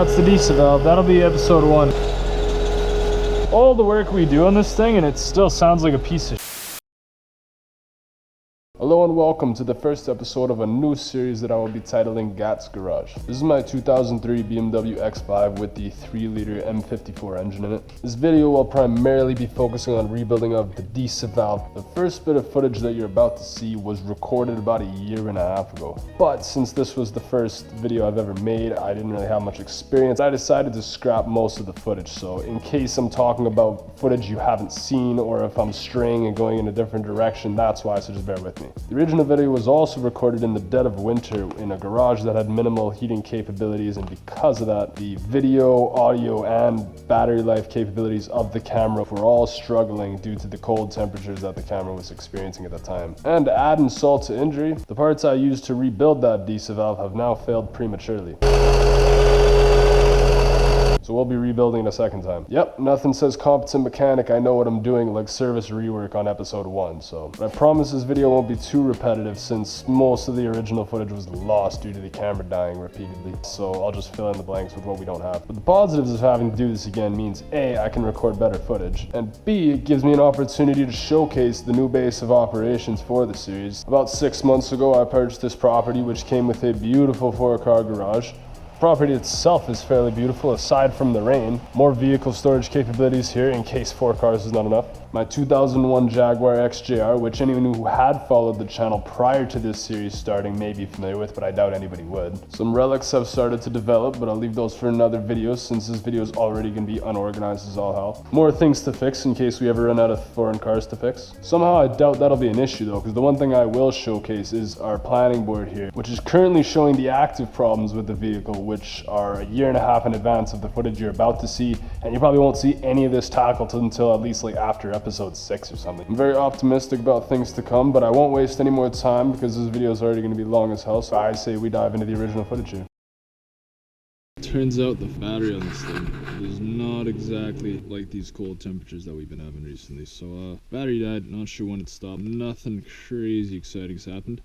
it's the DISA valve. That'll be episode 1. All the work we do on this thing and it still sounds like a piece of shit. Hello and welcome to the first episode of a new series that I will be titling Gat's Garage. This is my 2003 BMW X5 with the 3-liter M54 engine in it. This video will primarily be focusing on rebuilding of the DISA valve. The first bit of footage that you're about to see was recorded about a year and a half ago. But since this was the first video I've ever made, I didn't really have much experience. I decided to scrap most of the footage, so in case I'm talking about footage you haven't seen or if I'm straying and going in a different direction, that's why, so just bear with me. The original video was also recorded in the dead of winter in a garage that had minimal heating capabilities, and because of that, the video, audio, and battery life capabilities of the camera were all struggling due to the cold temperatures that the camera was experiencing at the time. And to add insult to injury, the parts I used to rebuild that DISA valve have now failed prematurely. So we'll be rebuilding it a second time. Yep, nothing says competent mechanic, I know what I'm doing, like service rework on episode 1. So I promise this video won't be too repetitive since most of the original footage was lost due to the camera dying repeatedly. So I'll just fill in the blanks with what we don't have. But the positives of having to do this again means A, I can record better footage, and B, it gives me an opportunity to showcase the new base of operations for the series. About 6 months ago, I purchased this property which came with a beautiful 4-car garage. The property itself is fairly beautiful aside from the rain. More vehicle storage capabilities here in case 4 cars is not enough. My 2001 Jaguar XJR, which anyone who had followed the channel prior to this series starting may be familiar with, but I doubt anybody would. Some relics have started to develop, but I'll leave those for another video since this video is already going to be unorganized as all hell. More things to fix in case we ever run out of foreign cars to fix. Somehow I doubt that'll be an issue though, because the one thing I will showcase is our planning board here, which is currently showing the active problems with the vehicle, which are a year and a half in advance of the footage you're about to see, and you probably won't see any of this tackled until at least like after episode 6 or something. I'm very optimistic about things to come, but I won't waste any more time because this video is already going to be long as hell, so I say we dive into the original footage here. Turns out the battery on this thing is not exactly like these cold temperatures that we've been having recently. So battery died, not sure when it stopped. Nothing crazy exciting has happened.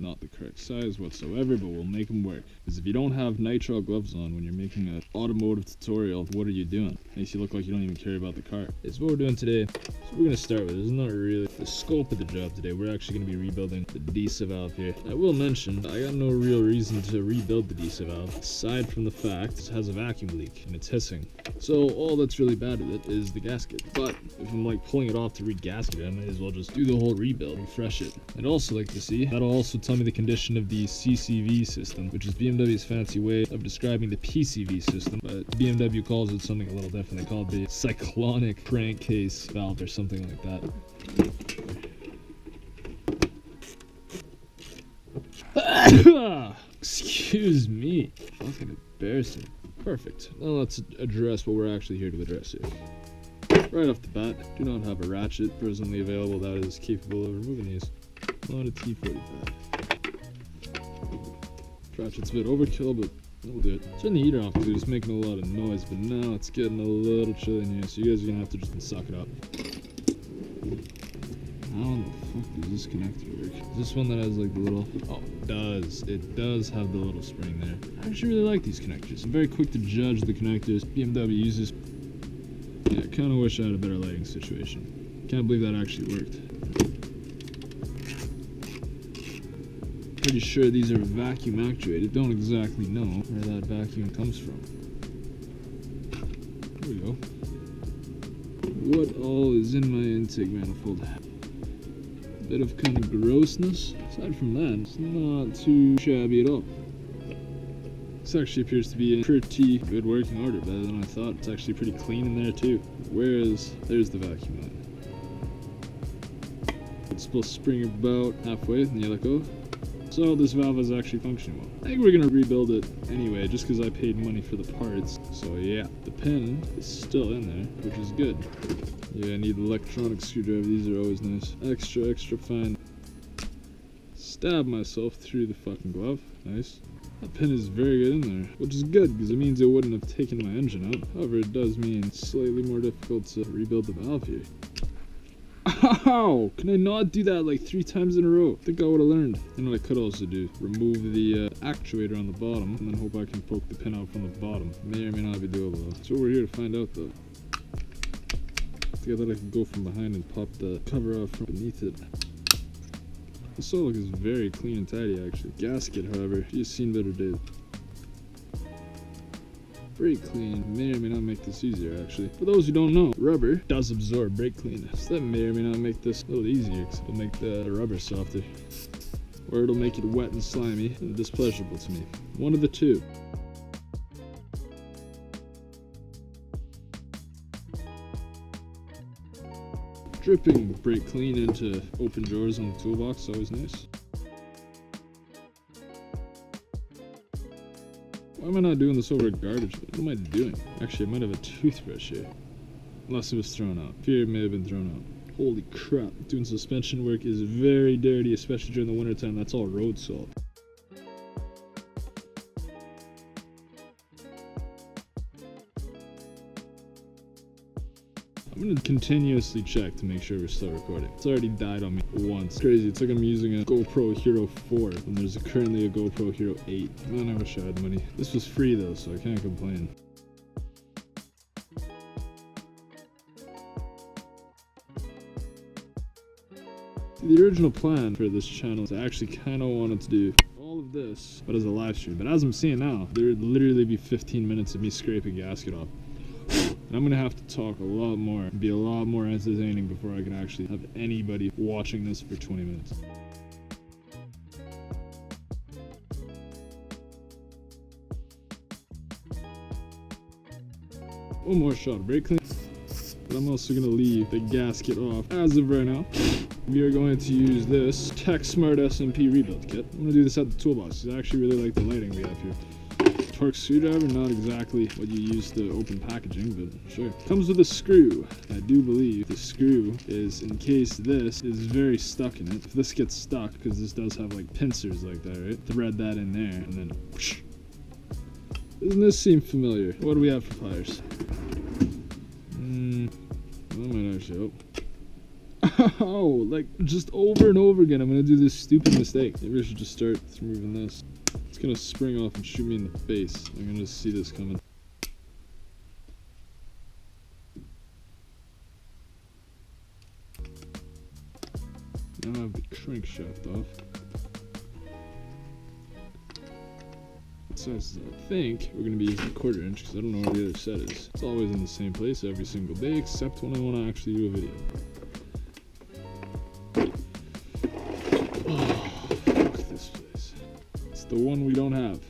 Not the correct size whatsoever, but we'll make them work. Because if you don't have nitrile gloves on when you're making an automotive tutorial, what are you doing? Makes you look like you don't even care about the car. It's what we're doing today. So we're going to start with, this is not really the scope of the job today. We're actually going to be rebuilding the DISA valve here. I will mention, I got no real reason to rebuild the DISA valve, aside from the fact it has a vacuum leak and it's hissing. So all that's really bad with it is the gasket. But if I'm like pulling it off to re-gasket it, I might as well just do the whole rebuild, refresh it. I'd also like to see, that'll also tell me the condition of the CCV system, which is BMW's fancy way of describing the PCV system, but BMW calls it something a little different. They call it the cyclonic crankcase valve or something like that. Excuse me. Fucking embarrassing. Perfect. Now let's address what we're actually here to address here. Right off the bat, do not have a ratchet presently available that is capable of removing these. Not a T45. Ratchet's a bit overkill, but we'll do it. Turn the heater off because it's making a lot of noise, but now it's getting a little chilly in here, so you guys are gonna have to just suck it up. How in the fuck does this connector work? Is this one that has like the little... Oh, it does. It does have the little spring there. I actually really like these connectors. I'm very quick to judge the connectors BMW uses. Yeah, I kind of wish I had a better lighting situation. Can't believe that actually worked. Pretty sure these are vacuum actuated. Don't exactly know where that vacuum comes from. There we go. What all is in my intake manifold? A bit of kind of grossness. Aside from that, it's not too shabby at all. This actually appears to be in pretty good working order, better than I thought. It's actually pretty clean in there too. Whereas, there's the vacuum line. It's supposed to spring about halfway, and you let go. So this valve is actually functioning well. I think we're gonna rebuild it anyway, just because I paid money for the parts. So yeah, the pin is still in there, which is good. Yeah, I need an electronic screwdriver. These are always nice. Extra fine. Stab myself through the fucking glove. Nice. That pin is very good in there, which is good because it means it wouldn't have taken my engine out. However, it does mean it's slightly more difficult to rebuild the valve here. How can I not do that like 3 times in a row? I think I would have learned. And what I could also do, remove the actuator on the bottom and then hope I can poke the pin out from the bottom. May or may not be doable though. That's what we're here to find out though. I think I thought I could go from behind and pop the cover off from beneath it. The solo is very clean and tidy actually. Gasket, however, she's seen better days. Very clean. May or may not make this easier actually. For those who don't know, rubber does absorb brake clean. So that may or may not make this a little easier because it'll make the rubber softer. Or it'll make it wet and slimy and displeasurable to me. One of the two. Dripping brake clean into open drawers on the toolbox is always nice. Why am I not doing this over a garbage bin? What am I doing? Actually, I might have a toothbrush here. Unless it was thrown out. Fear it may have been thrown out. Holy crap. Doing suspension work is very dirty, especially during the wintertime. That's all road salt. I'm gonna continuously check to make sure we're still recording. It's already died on me once. It's crazy. It's like I'm using a GoPro Hero 4 when there's currently a GoPro Hero 8. Man, I wish I had money. This was free though, so I can't complain. The original plan for this channel is I actually kind of wanted to do all of this, but as a live stream. But as I'm seeing now, there would literally be 15 minutes of me scraping gasket off. And I'm gonna have to talk a lot more and be a lot more entertaining before I can actually have anybody watching this for 20 minutes. One more shot of brake clean, but I'm also gonna leave the gasket off as of right now. We are going to use this Tech Smart SMP rebuild kit. I'm gonna do this at the toolbox. I actually really like the lighting we have here. Torque screwdriver, not exactly what you use to open packaging, but sure. Comes with a screw. I do believe the screw is in case this is very stuck in it. If this gets stuck, because this does have like pincers like that, right? Thread that in there and then whoosh. Doesn't this seem familiar? What do we have for pliers? That might actually help. Oh, like just over and over again, I'm gonna do this stupid mistake. Maybe I should just start removing this. It's gonna spring off and shoot me in the face. I'm gonna just see this coming. Now I have the crankshaft off. What size is that? I think we're gonna be using a 1/4 inch because I don't know where the other set is. It's always in the same place every single day except when I want to actually do a video. The one we don't have.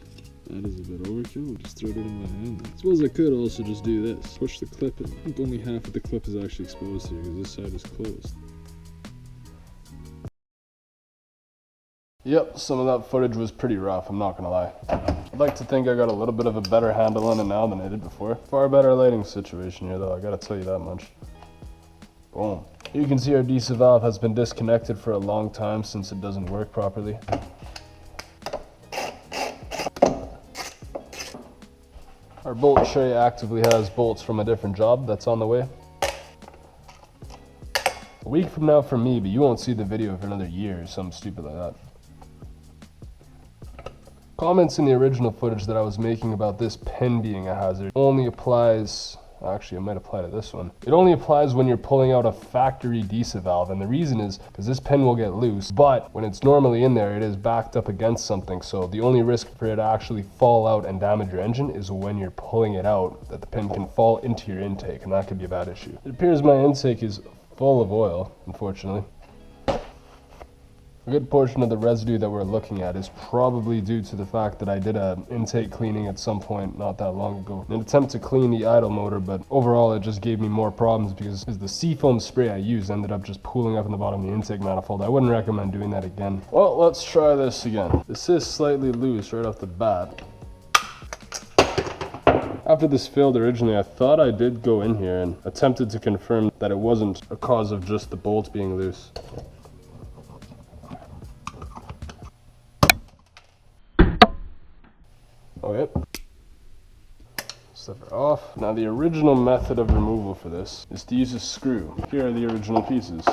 That is a bit overkill. We'll just throw it in my hand. I suppose I could also just do this. Push the clip in. I think only half of the clip is actually exposed here because this side is closed. Yep, some of that footage was pretty rough, I'm not gonna lie. I'd like to think I got a little bit of a better handle on it now than I did before. Far better lighting situation here though, I gotta tell you that much. Boom. You can see our DISA valve has been disconnected for a long time since it doesn't work properly. Our bolt tray actively has bolts from a different job that's on the way. A week from now for me, but you won't see the video for another year or something stupid like that. Comments in the original footage that I was making about this pin being a hazard only applies, actually it might apply to this one. It only applies when you're pulling out a factory DISA valve, and the reason is because this pin will get loose, but when it's normally in there, it is backed up against something, so the only risk for it to actually fall out and damage your engine is when you're pulling it out, that the pin can fall into your intake, and that could be a bad issue. It appears my intake is full of oil, unfortunately. A good portion of the residue that we're looking at is probably due to the fact that I did an intake cleaning at some point not that long ago. In an attempt to clean the idle motor, but overall it just gave me more problems because the seafoam spray I used ended up just pooling up in the bottom of the intake manifold. I wouldn't recommend doing that again. Well, let's try this again. This is slightly loose right off the bat. After this failed originally, I thought I did go in here and attempted to confirm that it wasn't a cause of just the bolt being loose. Oh, yep. zipper off. Now the original method of removal for this is to use a screw. Here are the original pieces.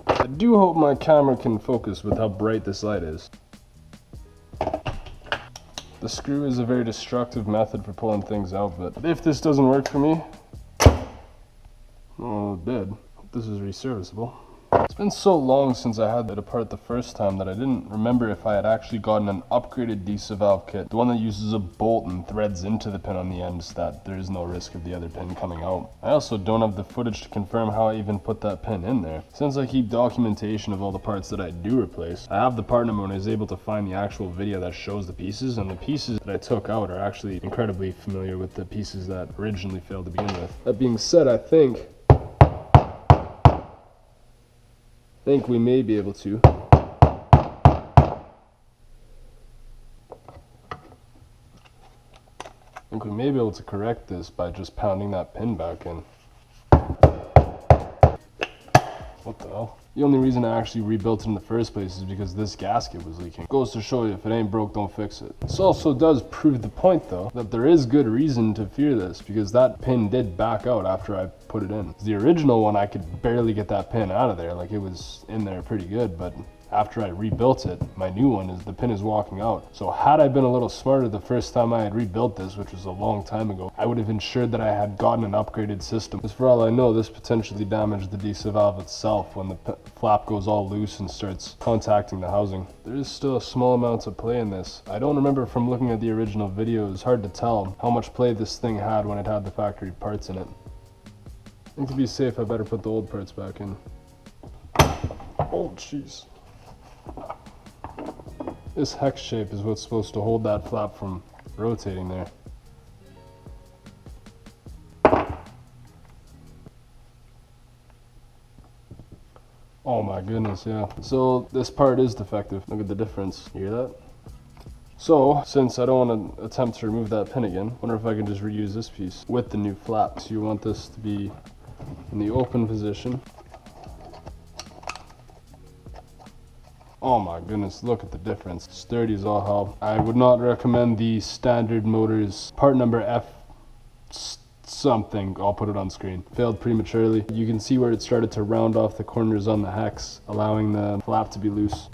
I do hope my camera can focus with how bright this light is. The screw is a very destructive method for pulling things out, but if this doesn't work for me, well, it did. Hope this is reserviceable. It's been so long since I had it apart the first time that I didn't remember if I had actually gotten an upgraded DISA valve kit, the one that uses a bolt and threads into the pin on the end so that there is no risk of the other pin coming out. I also don't have the footage to confirm how I even put that pin in there. Since I keep documentation of all the parts that I do replace, I have the part number and I was able to find the actual video that shows the pieces, and the pieces that I took out are actually incredibly familiar with the pieces that originally failed to begin with. That being said, I think we may be able to. Correct this by just pounding that pin back in. What the hell? The only reason I actually rebuilt it in the first place is because this gasket was leaking. Goes to show you, if it ain't broke, don't fix it. This also does prove the point though, that there is good reason to fear this, because that pin did back out after I put it in. The original one, I could barely get that pin out of there, like it was in there pretty good, but after I rebuilt it, my new one the pin is walking out. So had I been a little smarter the first time I had rebuilt this, which was a long time ago, I would have ensured that I had gotten an upgraded system. Because for all I know, this potentially damaged the DISA valve itself when the flap goes all loose and starts contacting the housing. There is still a small amount of play in this. I don't remember from looking at the original video. It's hard to tell how much play this thing had when it had the factory parts in it. I think to be safe, I better put the old parts back in. Oh, jeez. This hex shape is what's supposed to hold that flap from rotating there. Oh my goodness, yeah. So this part is defective. Look at the difference. You hear that? So, since I don't want to attempt to remove that pin again, I wonder if I can just reuse this piece with the new flap. So you want this to be in the open position. Oh my goodness, look at the difference. Sturdy as all hell. I would not recommend the standard motors part number F something. I'll put it on screen. Failed prematurely. You can see where it started to round off the corners on the hex, allowing the flap to be loose.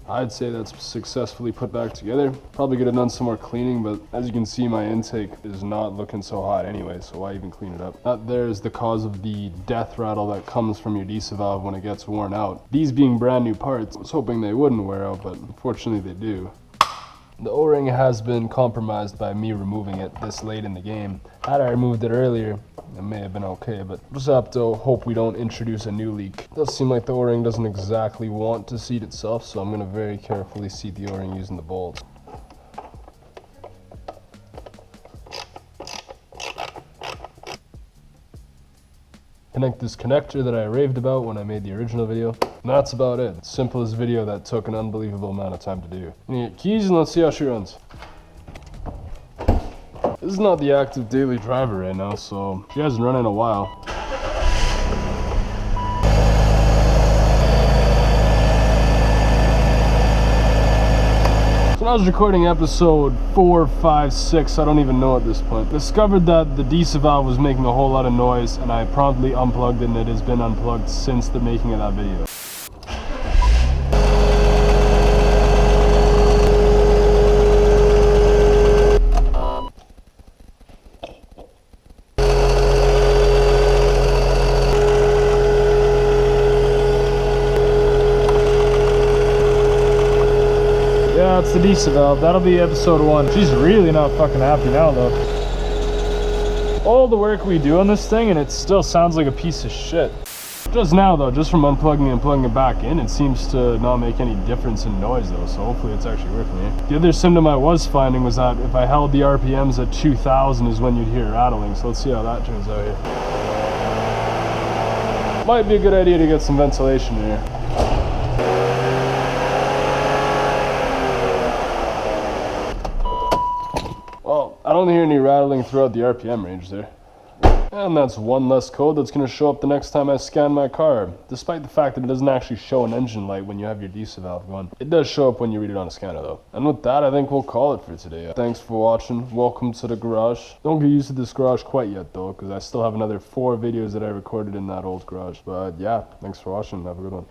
I'd say that's successfully put back together. Probably could have done some more cleaning, but as you can see, my intake is not looking so hot anyway, so why even clean it up? That there is the cause of the death rattle that comes from your DISA valve when it gets worn out. These being brand new parts, I was hoping they wouldn't wear out, but unfortunately they do. The O-ring has been compromised by me removing it this late in the game. Had I removed it earlier, it may have been okay, but just have to hope we don't introduce a new leak. It does seem like the O-ring doesn't exactly want to seat itself, so I'm going to very carefully seat the O-ring using the bolts. Connect this connector that I raved about when I made the original video. And that's about it. Simplest video that took an unbelievable amount of time to do. You get keys and let's see how she runs. This is not the active daily driver right now, so she hasn't run in a while. When I was recording episode 4, 5, 6, I don't even know at this point, discovered that the DISA valve was making a whole lot of noise, and I promptly unplugged it, and it has been unplugged since the making of that video. Yeah, it's the DISA valve. That'll be episode 1. She's really not fucking happy now, though. All the work we do on this thing, and it still sounds like a piece of shit. Just now, though, just from unplugging and plugging it back in, it seems to not make any difference in noise, though, so hopefully it's actually working here. The other symptom I was finding was that if I held the RPMs at 2,000 is when you'd hear rattling, so let's see how that turns out here. Might be a good idea to get some ventilation in here. I don't hear any rattling throughout the RPM range there. And that's one less code that's going to show up the next time I scan my car. Despite the fact that it doesn't actually show an engine light when you have your DISA valve going, it does show up when you read it on a scanner though. And with that, I think we'll call it for today. Thanks for watching. Welcome to the garage. Don't get used to this garage quite yet though, because I still have another 4 videos that I recorded in that old garage. But yeah, thanks for watching. Have a good one.